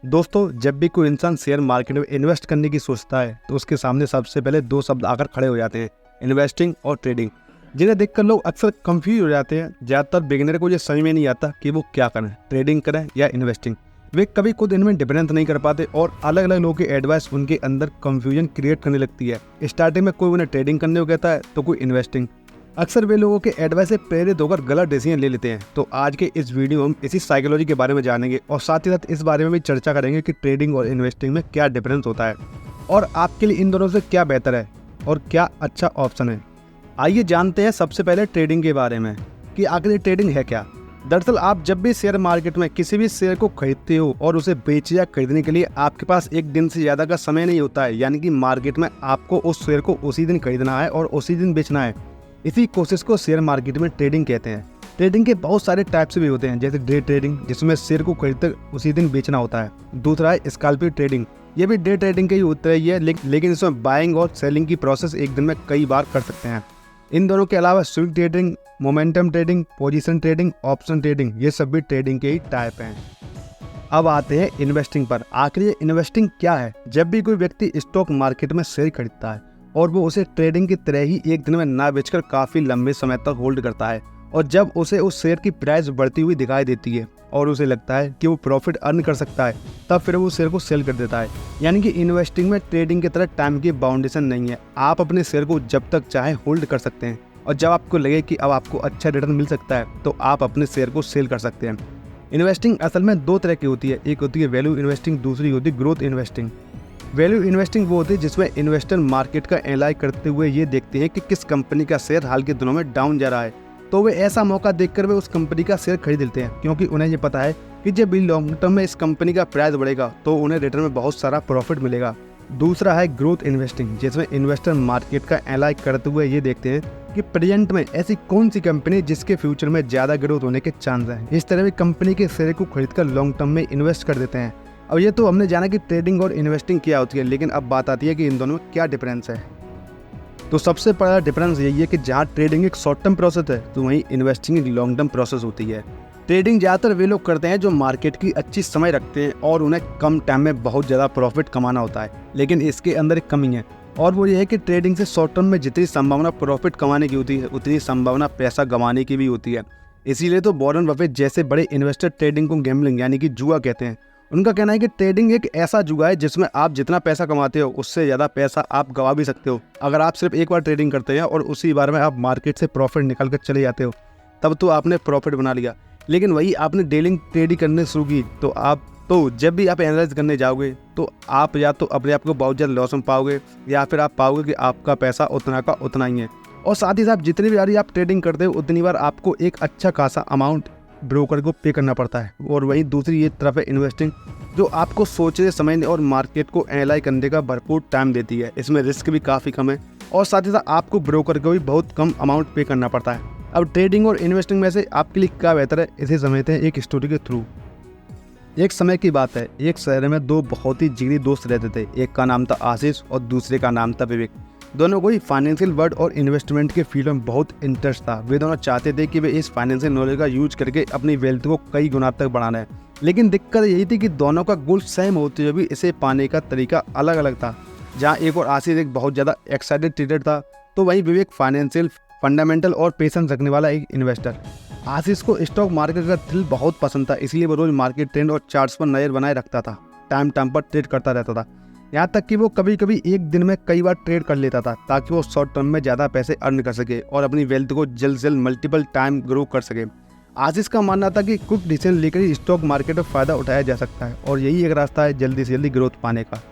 दोस्तों, जब भी कोई इंसान शेयर मार्केट में इन्वेस्ट करने की सोचता है तो उसके सामने सबसे पहले दो शब्द आकर खड़े हो जाते हैं, इन्वेस्टिंग और ट्रेडिंग, जिन्हें देखकर लोग अक्सर कंफ्यूज हो जाते हैं। ज़्यादातर बिगिनर को ये समझ में नहीं आता कि वो क्या करें, ट्रेडिंग करें या इन्वेस्टिंग। वे कभी खुद इनमें डिफरेंस नहीं कर पाते और अलग अलग लोगों की एडवाइस उनके अंदर कंफ्यूजन क्रिएट करने लगती है। स्टार्टिंग में कोई उन्हें ट्रेडिंग करने को कहता है तो कोई इन्वेस्टिंग। अक्सर वे लोगों के एडवाइस से प्रेरित होकर गलत डिसीजन ले लेते हैं। तो आज के इस वीडियो में हम इसी साइकोलॉजी के बारे में जानेंगे और साथ ही साथ इस बारे में भी चर्चा करेंगे कि ट्रेडिंग और इन्वेस्टिंग में क्या डिफरेंस होता है और आपके लिए इन दोनों से क्या बेहतर है और क्या अच्छा ऑप्शन है। आइए जानते हैं सबसे पहले ट्रेडिंग के बारे में कि आखिर ट्रेडिंग है क्या। दरअसल आप जब भी शेयर मार्केट में किसी भी शेयर को खरीदते हो और उसे बेच या खरीदने के लिए आपके पास एक दिन से ज़्यादा का समय नहीं होता है, यानी कि मार्केट में आपको उस शेयर को उसी दिन खरीदना है और उसी दिन बेचना है। इसी कोशिश को शेयर मार्केट में ट्रेडिंग कहते हैं। ट्रेडिंग के बहुत सारे टाइप्स भी होते हैं, जैसे डे ट्रेडिंग जिसमें शेयर को खरीदकर उसी दिन बेचना होता है। दूसरा है स्कैल्पिंग ट्रेडिंग, ये भी डे ट्रेडिंग का ही होता है लेकिन इसमें बाइंग और सेलिंग की प्रोसेस एक दिन में कई बार कर सकते हैं। इन दोनों के अलावा swing trading, momentum trading, position trading, option trading, ये सब भी ट्रेडिंग के ही टाइप हैं। अब आते हैं इन्वेस्टिंग पर। आखिर ये इन्वेस्टिंग क्या है। जब भी कोई व्यक्ति स्टॉक मार्केट में शेयर खरीदता है और वो उसे ट्रेडिंग की तरह ही एक दिन में ना बेचकर काफ़ी लंबे समय तक होल्ड करता है, और जब उसे उस शेयर की प्राइस बढ़ती हुई दिखाई देती है और उसे लगता है कि वो प्रॉफिट अर्न कर सकता है, तब फिर वो शेयर को सेल कर देता है। यानी कि इन्वेस्टिंग में ट्रेडिंग की तरह टाइम की बाउंडेशन नहीं है। आप अपने शेयर को जब तक चाहे होल्ड कर सकते हैं और जब आपको लगे कि अब आपको अच्छा रिटर्न मिल सकता है तो आप अपने शेयर को सेल कर सकते हैं। इन्वेस्टिंग असल में दो तरह की होती है, एक होती है वैल्यू इन्वेस्टिंग, दूसरी होती है ग्रोथ इन्वेस्टिंग। वैल्यू इन्वेस्टिंग वो होती है जिसमें इन्वेस्टर मार्केट का एनालाइज करते हुए ये देखते हैं कि किस कंपनी का शेयर हाल के दिनों में डाउन जा रहा है, तो वे ऐसा मौका देखकर वे उस कंपनी का शेयर खरीद लेते हैं, क्योंकि उन्हें ये पता है कि जब भी लॉन्ग टर्म में इस कंपनी का प्राइस बढ़ेगा तो उन्हें रिटर्न में बहुत सारा प्रॉफिट मिलेगा। दूसरा है ग्रोथ इन्वेस्टिंग, जिसमें इन्वेस्टर मार्केट का एनालाइज करते हुए ये देखते हैं कि प्रेजेंट में ऐसी कौन सी कंपनी जिसके फ्यूचर में ज़्यादा ग्रोथ होने के चांस हैं। इस तरह वे कंपनी के शेयर को खरीदकर लॉन्ग टर्म में इन्वेस्ट कर देते हैं। अब ये तो हमने जाना कि ट्रेडिंग और इन्वेस्टिंग क्या होती है, लेकिन अब बात आती है कि इन दोनों में क्या डिफरेंस है। तो सबसे बड़ा डिफरेंस यही है कि जहाँ ट्रेडिंग एक शॉर्ट टर्म प्रोसेस है तो वहीं इन्वेस्टिंग एक लॉन्ग टर्म प्रोसेस होती है। ट्रेडिंग ज़्यादातर वे लोग करते हैं जो मार्केट की अच्छी समय रखते हैं और उन्हें कम टाइम में बहुत ज़्यादा प्रॉफिट कमाना होता है, लेकिन इसके अंदर एक कमी है और वो ये है कि ट्रेडिंग से शॉर्ट टर्म में जितनी संभावना प्रॉफिट कमाने की होती है उतनी संभावना पैसा गंवाने की भी होती है। इसीलिए तो वॉरेन बफेट जैसे बड़े इन्वेस्टर ट्रेडिंग को गैम्बलिंग यानी कि जुआ कहते हैं। उनका कहना है कि ट्रेडिंग एक ऐसा जुआ है जिसमें आप जितना पैसा कमाते हो उससे ज़्यादा पैसा आप गंवा भी सकते हो। अगर आप सिर्फ एक बार ट्रेडिंग करते हैं और उसी बार में आप मार्केट से प्रॉफिट निकाल कर चले जाते हो तब तो आपने प्रॉफिट बना लिया, लेकिन वही आपने डेली ट्रेडिंग करने शुरू की तो जब भी आप एनालाइज करने जाओगे तो आप या तो अपने आप को बहुत ज़्यादा लॉस में पाओगे या फिर आप पाओगे कि आपका पैसा उतना का उतना ही है। और साथ ही साथ जितनी बार आप ट्रेडिंग करते हो उतनी बार आपको एक अच्छा खासा अमाउंट ब्रोकर को पे करना पड़ता है। और वहीं दूसरी ये तरफ है इन्वेस्टिंग, जो आपको सोचने समझने और मार्केट को एनालाइज करने का भरपूर टाइम देती है। इसमें रिस्क भी काफ़ी कम है और साथ ही साथ आपको ब्रोकर को भी बहुत कम अमाउंट पे करना पड़ता है। अब ट्रेडिंग और इन्वेस्टिंग में से आपके लिए क्या बेहतर है, इसे समझते हैं एक स्टोरी के थ्रू। एक समय की बात है, एक शहर में दो बहुत ही जिगरी दोस्त रहते थे। एक का नाम था आशीष और दूसरे का नाम था विवेक। दोनों को ही फाइनेंशियल वर्ल्ड और इन्वेस्टमेंट के फील्ड में बहुत इंटरेस्ट था। वे दोनों चाहते थे कि वे इस फाइनेंशियल नॉलेज का यूज करके अपनी वेल्थ को कई गुना तक बढ़ाना है, लेकिन दिक्कत यही थी कि दोनों का गोल सेम होते हुए भी इसे पाने का तरीका अलग अलग था। जहाँ एक और आशीष एक बहुत ज़्यादा एक्साइटेड ट्रेडर था तो वहीं विवेक फाइनेंशियल फंडामेंटल और पेशेंस रखने वाला एक इन्वेस्टर। आशीष को स्टॉक मार्केट का थ्रिल बहुत पसंद था, इसलिए वो रोज मार्केट ट्रेंड और चार्ट्स पर नजर बनाए रखता था। टाइम टाइम पर ट्रेड करता रहता था, यहाँ तक कि वो कभी कभी एक दिन में कई बार ट्रेड कर लेता था ताकि वो शॉर्ट टर्म में ज़्यादा पैसे अर्न कर सके और अपनी वेल्थ को जल्द से जल्द मल्टीपल टाइम ग्रो कर सके। आशीष का मानना था कि क्विक डिसीजन लेकर ही स्टॉक मार्केट में फ़ायदा उठाया जा सकता है और यही एक रास्ता है जल्दी से जल्दी ग्रोथ पाने का।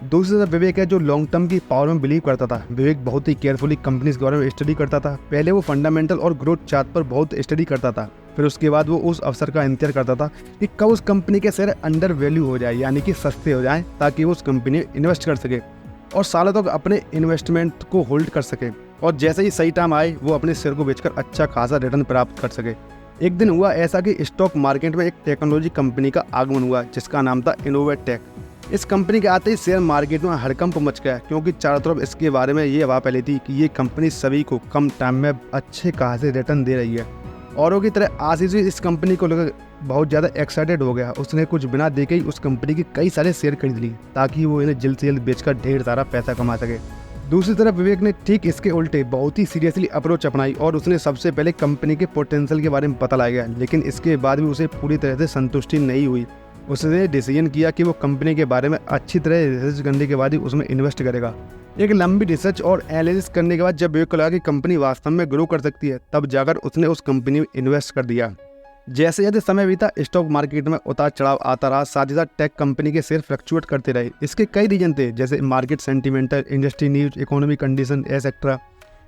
दूसरी तरफ विवेक है जो लॉन्ग टर्म की पावर में बिलीव करता था। विवेक बहुत ही केयरफुली कंपनीज के बारे में स्टडी करता था। पहले वो फंडामेंटल और ग्रोथ चार्ट पर बहुत स्टडी करता था, फिर उसके बाद वो उस अवसर का इंतजार करता था कि कब उस कंपनी के शेयर अंडर वैल्यू हो जाए, यानी कि सस्ते हो जाएं, ताकि वो उस कंपनी में इन्वेस्ट कर सके और सालों तक अपने इन्वेस्टमेंट को होल्ड कर सके। और जैसे ही सही टाइम आए वो अपने शेयर को बेचकर अच्छा खासा रिटर्न प्राप्त कर सके। एक दिन हुआ ऐसा कि स्टॉक मार्केट में एक टेक्नोलॉजी कंपनी का आगमन हुआ जिसका नाम था इनोवेटेक। इस कंपनी के आते ही शेयर मार्केट में हड़कंप मच गया, क्योंकि चारों तरफ इसके बारे में ये अफवाह फैली थी कि ये कंपनी सभी को कम टाइम में अच्छे खासे रिटर्न दे रही है। औरों की तरह आशीष भी इस कंपनी को लेकर बहुत ज़्यादा एक्साइटेड हो गया। उसने कुछ बिना देखे ही उस कंपनी के कई सारे शेयर खरीद लिए ताकि वो इन्हें जल्द से जल्द बेचकर ढेर सारा पैसा कमा सके। दूसरी तरफ विवेक ने ठीक इसके उल्टे बहुत ही सीरियसली अप्रोच अपनाई और उसने सबसे पहले कंपनी के पोटेंशियल के बारे में पता लगाया, लेकिन इसके बाद भी उसे पूरी तरह से संतुष्टि नहीं हुई। उसने डिसीजन किया कि वो कंपनी के बारे में अच्छी तरह रिसर्च करने के बाद ही उसमें इन्वेस्ट करेगा। एक लंबी रिसर्च और एनालिसिस करने के बाद जब विवेक को लगा कि कंपनी वास्तव में ग्रो कर सकती है, तब जाकर उसने उस कंपनी में इन्वेस्ट कर दिया। जैसे जैसे समय बीता स्टॉक मार्केट में उतार चढ़ाव आता रहा, साथ ही साथ टेक कंपनी के शेयर फ्लक्चुएट करते रहे। इसके कई रीजन थे, जैसे market sentimental, industry news, economic condition etcetera.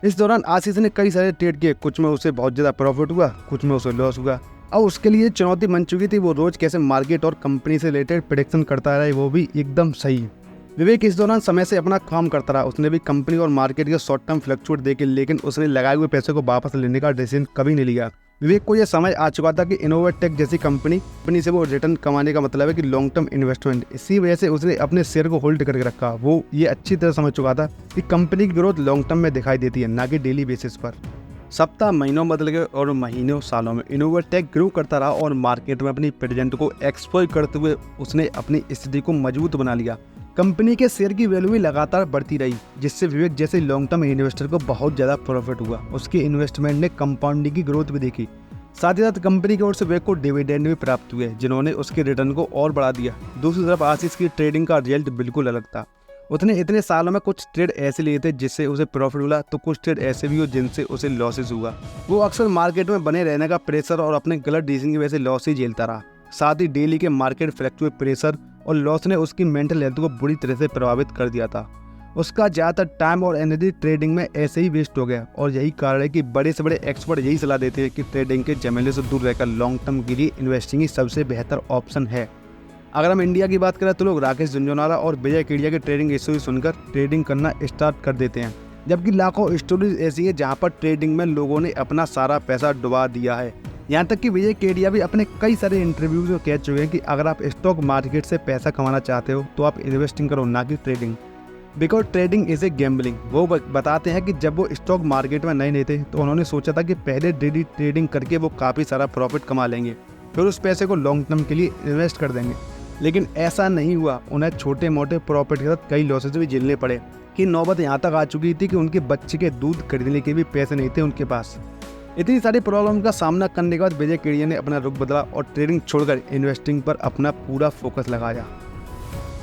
इस दौरान आशीष ने कई सारे ट्रेड किए, कुछ में उसे बहुत ज़्यादा प्रॉफिट हुआ, कुछ में उसे लॉस हुआ। अब उसके लिए चुनौती बन चुकी थी वो रोज कैसे मार्केट और कंपनी से रिलेटेड प्रेडिक्शन करता रहे, वो भी एकदम सही। विवेक इस दौरान समय से अपना काम करता रहा। उसने भी कंपनी और मार्केट के शॉर्ट टर्म फ्लक्चुएट देखे, लेकिन उसने लगाए हुए पैसे को वापस लेने का डिसीजन कभी नहीं लिया। विवेक को यह समझ आ चुका था कि इनोवेटेक जैसी कंपनी से वो रिटर्न कमाने का मतलब है कि लॉन्ग टर्म इन्वेस्टमेंट। इसी वजह से उसने अपने शेयर को होल्ड करके रखा। वो ये अच्छी तरह समझ चुका था कि कंपनी की ग्रोथ लॉन्ग टर्म में दिखाई देती है, ना कि डेली बेसिस पर। सप्ताह महीनों बदल गए और महीनों सालों में इनोवेटेक ग्रो करता रहा और मार्केट में अपनी प्रेजेंट को एक्सप्लॉइट करते हुए उसने अपनी स्थिति को मजबूत बना लिया। कंपनी के शेयर की वैल्यू भी लगातार बढ़ती रही, जिससे विवेक जैसे लॉन्ग टर्म इन्वेस्टर को बहुत ज़्यादा प्रॉफिट हुआ। उसके इन्वेस्टमेंट ने कंपाउंडिंग की ग्रोथ भी देखी। साथ ही साथ कंपनी की ओर से विवेक को डिविडेंड भी प्राप्त हुए, जिन्होंने उसके रिटर्न को और बढ़ा दिया। दूसरी तरफ आशीष की ट्रेडिंग का रिजल्ट बिल्कुल अलग था। उसने इतने सालों में कुछ ट्रेड ऐसे लिए थे जिससे उसे प्रॉफिट हुआ, तो कुछ ट्रेड ऐसे भी हुए जिनसे उसे लॉसेस हुआ। वो अक्सर मार्केट में बने रहने का प्रेशर और अपने गलत डिसीजन की वजह से लॉस ही झेलता रहा। साथ ही डेली के मार्केट फ्लक्चुएट प्रेशर और लॉस ने उसकी मेंटल हेल्थ को बुरी तरह से प्रभावित कर दिया था। उसका ज़्यादातर टाइम और एनर्जी ट्रेडिंग में ऐसे ही वेस्ट हो गया और यही कारण है कि बड़े से बड़े एक्सपर्ट यही सलाह देते हैं कि ट्रेडिंग के झमेले से दूर रहकर लॉन्ग टर्म के लिए इन्वेस्टिंग ही सबसे बेहतर ऑप्शन है। अगर हम इंडिया की बात करें तो लोग राकेश झुंझुनवाला और विजय केडिया के ट्रेडिंग स्टोरी सुनकर ट्रेडिंग करना स्टार्ट कर देते हैं, जबकि लाखों स्टोरीज ऐसी है जहाँ पर ट्रेडिंग में लोगों ने अपना सारा पैसा डुबा दिया है। यहाँ तक कि विजय केडिया भी अपने कई सारे इंटरव्यूज में कह चुके हैं कि अगर आप स्टॉक मार्केट से पैसा कमाना चाहते हो तो आप इन्वेस्टिंग करो, ना कि trading, because trading is a gambling. वो बताते हैं कि जब वो स्टॉक मार्केट में नए थे तो उन्होंने सोचा था कि पहले डेली ट्रेडिंग करके वो काफ़ी सारा प्रॉफिट कमा लेंगे, फिर उस पैसे को लॉन्ग टर्म के लिए इन्वेस्ट कर देंगे, लेकिन ऐसा नहीं हुआ। उन्हें छोटे मोटे प्रॉफिट के साथ कई लॉसेज भी झेलने पड़े कि नौबत यहाँ तक आ चुकी थी कि उनके बच्चे के दूध खरीदने के भी पैसे नहीं थे उनके पास। इतनी सारी प्रॉब्लम का सामना करने के बाद विजय केडिया ने अपना रुख बदला और ट्रेडिंग छोड़कर इन्वेस्टिंग पर अपना पूरा फोकस लगाया।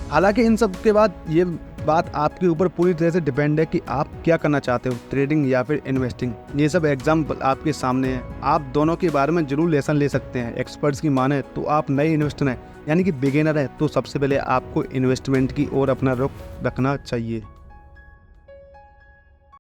हालांकि इन सब के बाद ये बात आपके ऊपर पूरी तरह से डिपेंड है कि आप क्या करना चाहते हो, ट्रेडिंग या फिर इन्वेस्टिंग। ये सब एग्जाम्पल आपके सामने है, आप दोनों के बारे में जरूर लेसन ले सकते हैं। एक्सपर्ट्स की माने तो आप नए इन्वेस्टर हैं, यानी कि बिगिनर है, तो सबसे पहले आपको इन्वेस्टमेंट की ओर अपना रुख रखना चाहिए।